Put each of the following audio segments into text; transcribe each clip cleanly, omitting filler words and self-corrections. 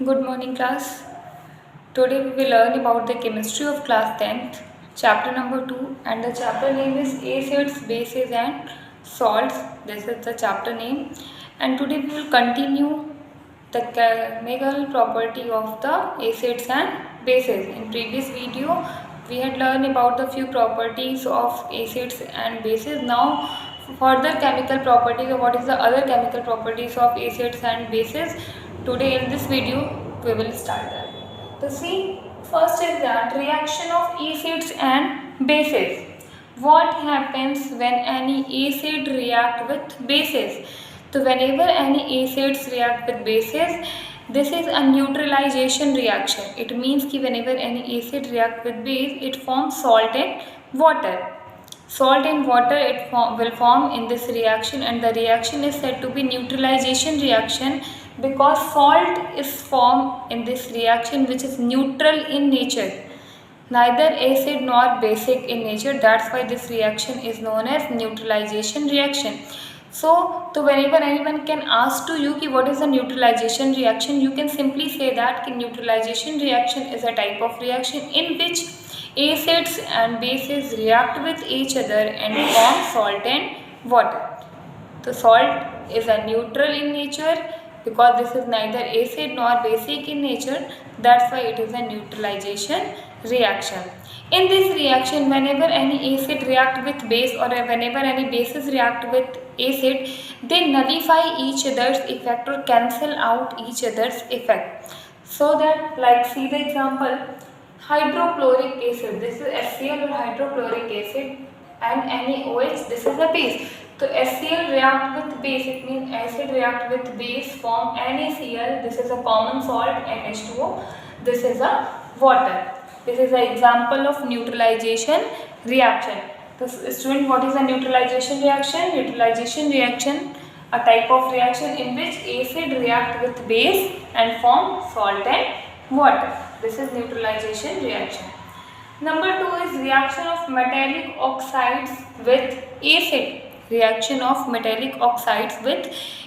Good morning, class. Today we will learn about the chemistry of class 10th, chapter number 2, and the chapter name is acids, bases, and salts. This is the chapter name. And today we will continue the chemical property of the acids and bases. In previous video, we had learned about the few properties of acids and bases. Now, further chemical properties, or what is the other chemical properties of acids and bases. Today in this video, we will start that. So see, first is that reaction of acids and bases. What happens when any acid react with bases? So whenever any acids react with bases, this is a neutralization reaction. It means that whenever any acid react with base, it forms salt and water. Salt and water will form in this reaction, and the reaction is said to be neutralization reaction because salt is formed in this reaction which is neutral in nature, neither acid nor basic in nature. That's why this reaction is known as neutralization reaction. So whenever anyone can ask to you what is a neutralization reaction, you can simply say that neutralization reaction is a type of reaction in which acids and bases react with each other and form salt and water. So salt is a neutral in nature because this is neither acid nor basic in nature. That's why it is a neutralization reaction. In this reaction, whenever any acid react with base or whenever any bases react with acid, they nullify each other's effect or cancel out each other's effect. So that, like, see the example, hydrochloric acid, this is HCl or hydrochloric acid, and NaOH, this is a base. So HCl react with base, it means acid react with base, form NaCl, this is a common salt, and H2O, this is a water. This is an example of neutralization reaction. So student, what is a neutralization reaction? Neutralization reaction, a type of reaction in which acid react with base and form salt and water. This is neutralization reaction. Number 2 is reaction of metallic oxides with acid. Reaction of metallic oxides with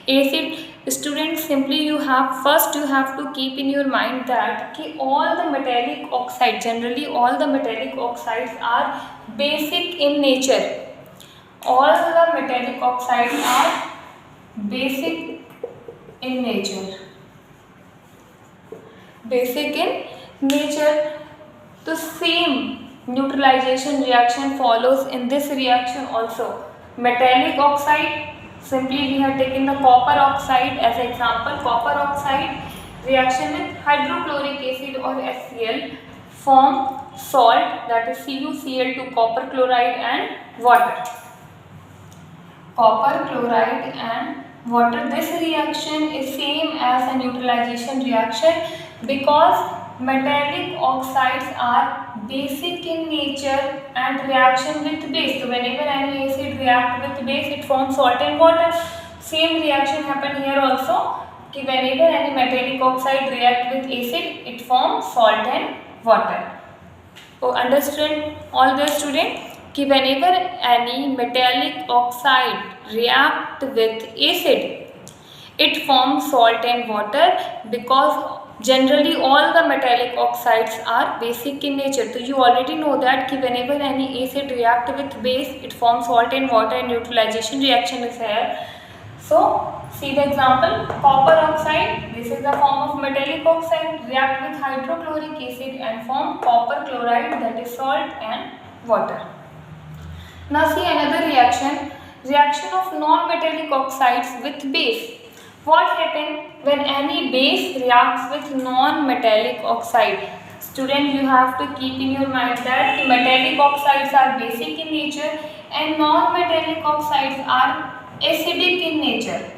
acid. Students, simply you have to keep in your mind that all the metallic oxides, generally all the metallic oxides are basic in nature. All the metallic oxides are basic in nature. Basic in nature. The same neutralization reaction follows in this reaction also. Metallic oxide, simply we have taken the copper oxide as an example. Copper oxide reaction with hydrochloric acid or HCl form salt, that is CuCl2 copper chloride and water. Copper chloride and water. This reaction is same as a neutralization reaction because metallic oxides are basic in nature and reaction with base. So whenever any acid react with base, it forms salt and water. Same reaction happen here also. Whenever any metallic oxide react with acid, it forms salt and water. So understand all the student? Whenever any metallic oxide react with acid, it forms salt and water because generally all the metallic oxides are basic in nature. So you already know that whenever any acid react with base, it forms salt and water, and neutralization reaction is here. So see the example, copper oxide, this is the form of metallic oxide, react with hydrochloric acid and form copper chloride, that is salt and water. Now see another reaction, reaction of non-metallic oxides with base. What happens when any base reacts with non-metallic oxide? Student, you have to keep in your mind that metallic oxides are basic in nature and non-metallic oxides are acidic in nature.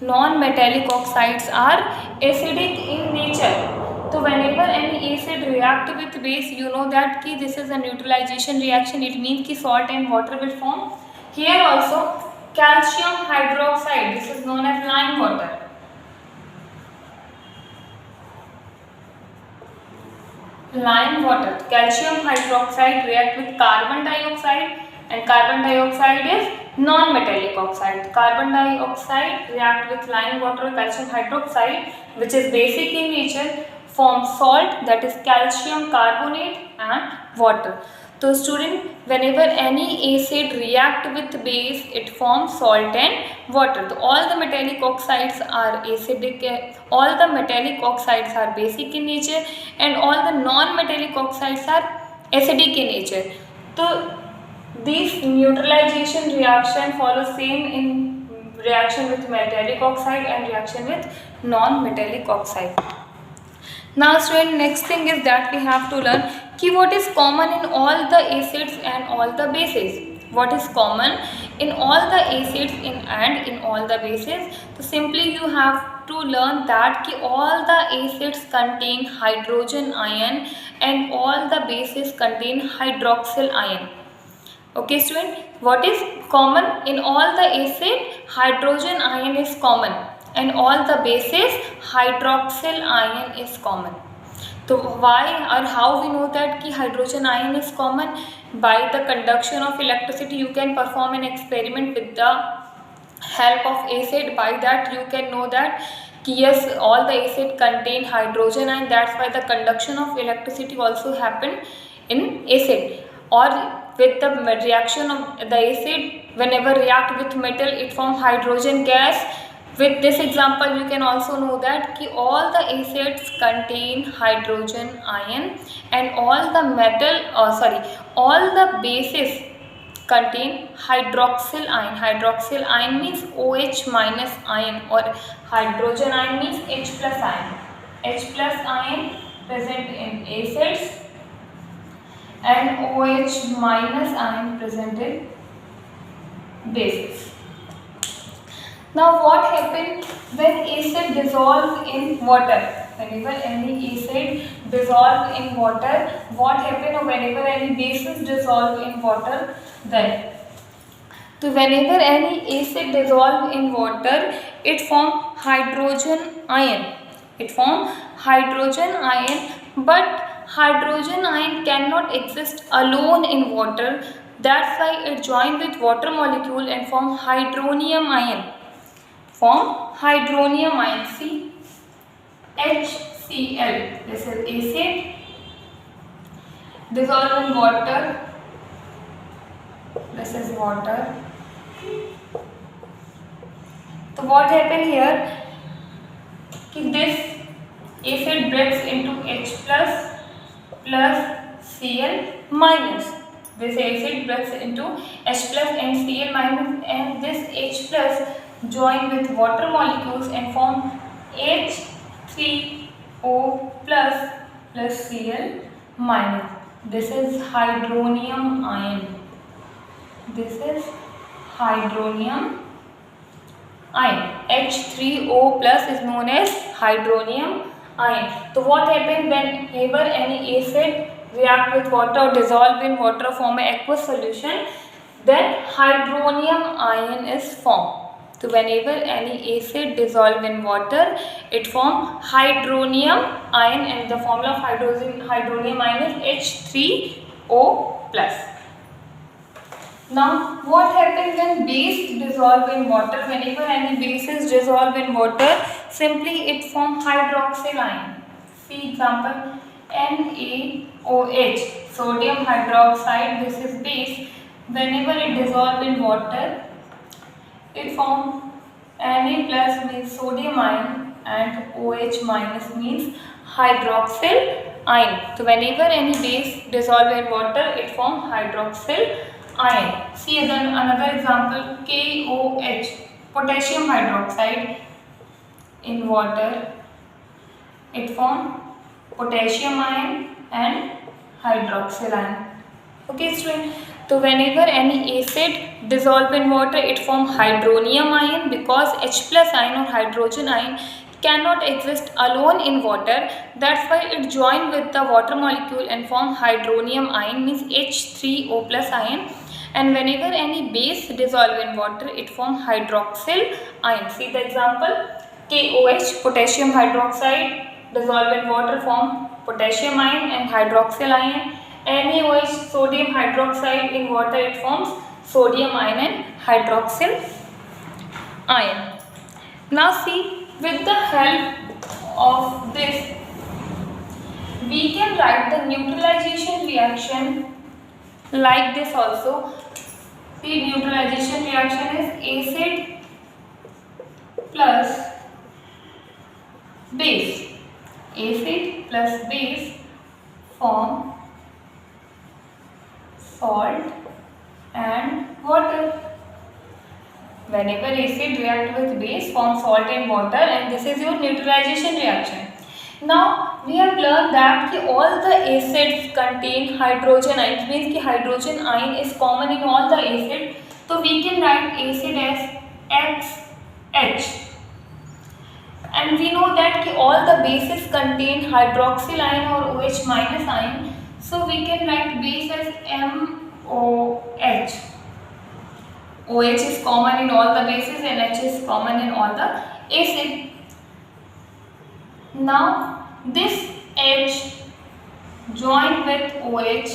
Non-metallic oxides are acidic in nature. So whenever any acid react with base, you know that this is a neutralization reaction. It means salt and water will form. Here also, calcium hydroxide, this is known as lime water. Lime water, calcium hydroxide react with carbon dioxide, and carbon dioxide is Non-metallic oxide. Carbon dioxide react with lime water, calcium hydroxide, which is basic in nature, form salt, that is calcium carbonate and water. So student, whenever any acid react with base, it forms salt and water. So all the metallic oxides are acidic, all the metallic oxides are basic in nature, and all the non-metallic oxides are acidic in nature. So this neutralization reaction follows same in reaction with metallic oxide and reaction with non-metallic oxide. Now student, next thing is that we have to learn ki what is common in all the acids and all the bases. What is common in all the acids and in all the bases? So simply you have to learn that ki all the acids contain hydrogen ion and all the bases contain hydroxyl ion. Okay student, what is common in all the acid? Hydrogen ion is common, and all the bases hydroxyl ion is common. So why or how we know that ki hydrogen ion is common? By the conduction of electricity, you can perform an experiment with the help of acid. By that you can know that ki yes, all the acid contain hydrogen ion. That's why the conduction of electricity also happen in acid. Or with the reaction of the acid, whenever react with metal, it form hydrogen gas. With this example, you can also know that ki all the acids contain hydrogen ion and all the bases contain hydroxyl ion. Hydroxyl ion means OH minus ion, or hydrogen ion means H plus ion. H plus ion present in acids and OH minus ion present in bases. Now what happens when acid dissolve in water? Whenever any acid dissolve in water, what happens? Or whenever any bases dissolve in water, then so whenever any acid dissolve in water, it form hydrogen ion. It form hydrogen ion, but hydrogen ion cannot exist alone in water. That's why it join with water molecule and form hydronium ion. Form hydronium ion. See, HCl. This is acid dissolve in water. This is water. So what happened here? This acid breaks into H plus Cl minus. This acid breaks into H plus and Cl minus, and this H plus join with water molecules and form H3O plus Cl minus. This is hydronium ion. This is hydronium ion. H3O plus is known as hydronium ion. So what happens whenever any acid react with water or dissolve in water, form an aqueous solution, then hydronium ion is formed. So whenever any acid dissolve in water, it form hydronium ion, and the formula of hydronium ion is H3O plus. Now what happens when base dissolve in water? Whenever any bases dissolve in water, simply it form hydroxyl ion. See example, NaOH, sodium hydroxide. This is base. Whenever it dissolve in water, it form Na plus means sodium ion and OH minus means hydroxyl ion. So whenever any base dissolve in water, it form hydroxyl ion. See again another example, KOH, potassium hydroxide in water, it form potassium ion and hydroxyl ion. Okay student, so whenever any acid dissolve in water, it form hydronium ion, because H plus ion or hydrogen ion cannot exist alone in water. That's why it join with the water molecule and form hydronium ion, means H3O plus ion. And whenever any base dissolve in water, it form hydroxyl ion. See the example, KOH, potassium hydroxide, dissolve in water, form potassium ion and hydroxyl ion. NaOH, sodium hydroxide in water, it forms sodium ion and hydroxyl ion. Now see, with the help of this we can write the neutralization reaction like this also. See, neutralization reaction is acid plus base. Acid plus base form salt and water. Whenever acid react with base, form salt and water, and this is your neutralization reaction. Now we have learned that all the acids contain hydrogen ions, means कि hydrogen ion is common in all the acid. So we can write acid as XH. And we know that all the bases contain hydroxyl ion or OH minus ion. So we can write base as MOH. OH is common in all the bases and H is common in all the acid. Now this H join with OH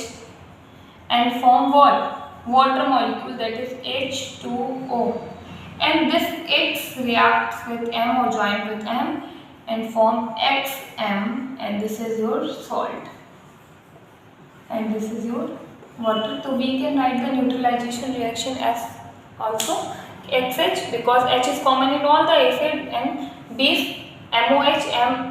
and form what? Water molecule, that is H2O. And this X reacts with M or join with M and form XM, and this is your salt and this is your water. So we can write the neutralization reaction as also XH, because H is common in all the acid and base MOH,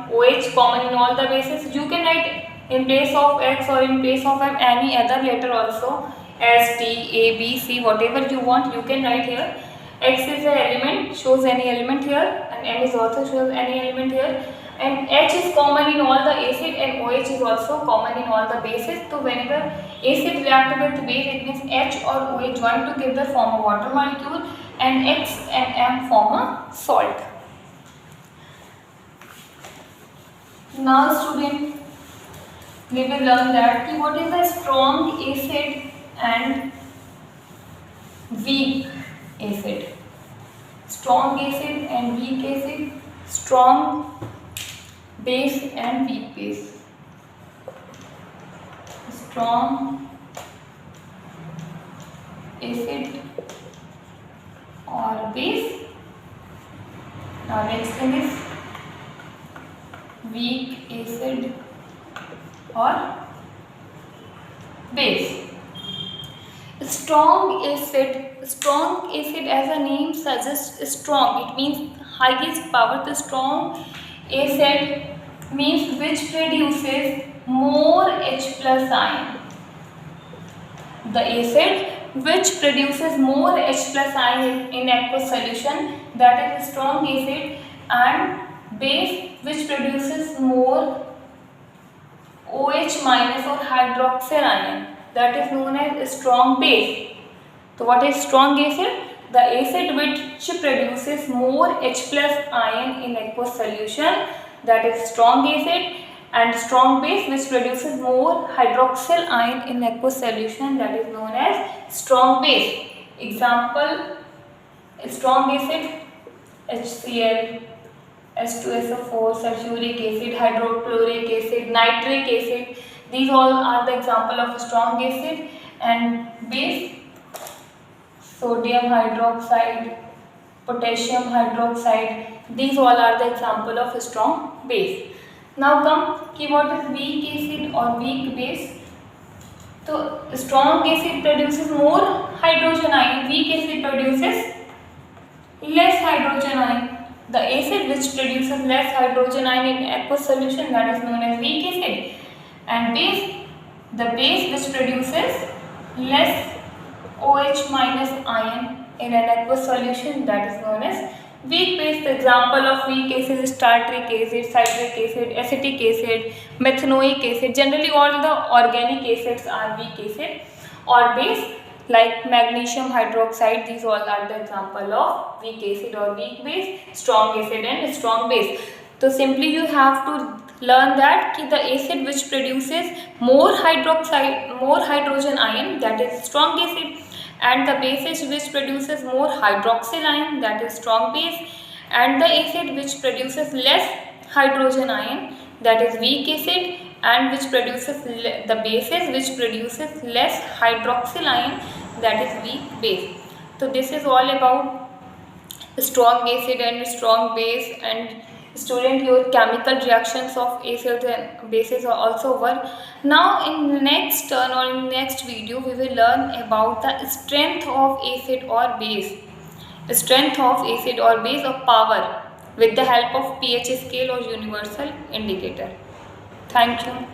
MOH common in all the bases. You can write in place of X or in place of M any other letter also, S, T, A, B, C, whatever you want you can write here. X is an element, shows any element here, and M is also shows any element here, and H is common in all the acid and OH is also common in all the bases. So whenever acid react with base, it means H or OH join together form a water molecule and X and M form a salt. Now student, we will learn that what is a strong acid and weak acid. Strong acid and weak acid, strong base and weak base. Strong acid or base. Now next thing is weak acid or base. Strong acid as a name suggests strong, it means highest power. The strong acid means which produces more H plus ion. The acid which produces more H plus ion in aqueous solution, that is strong acid, and base which produces more OH minus or hydroxyl ion, that is known as strong base. So what is strong acid? The acid which produces more H plus ion in aqueous solution, that is strong acid, and strong base which produces more hydroxyl ion in aqueous solution, that is known as strong base. Example, strong acid HCl, H2SO4, sulfuric acid, hydrochloric acid, nitric acid. These all are the example of strong acid. And base, sodium hydroxide, potassium hydroxide. These all are the example of strong base. Now come ki what is weak acid or weak base. So strong acid produces more hydrogen ion, weak acid produces less hydrogen ion. The acid which produces less hydrogen ion in aqueous solution, that is known as weak acid. And base, the base which produces less OH minus ion in an aqueous solution, that is known as weak base. The example of weak acid is tartaric acid, citric acid, acetic acid, methanoic acid. Generally all the organic acids are weak acid or base, like magnesium hydroxide. These all are the example of weak acid or weak base, strong acid and strong base. So simply you have to learn that the acid which produces more hydrogen ion, that is strong acid, and the bases which produces more hydroxyl ion, that is strong base, and the acid which produces less hydrogen ion, that is weak acid, and which produces the bases which produces less hydroxyl ion, that is weak base. So this is all about strong acid and strong base, and student, your chemical reactions of acids and bases are also over. Now in the next turn or in next video we will learn about the strength of acid or base, strength of acid or base of power with the help of pH scale or universal indicator. Thank you.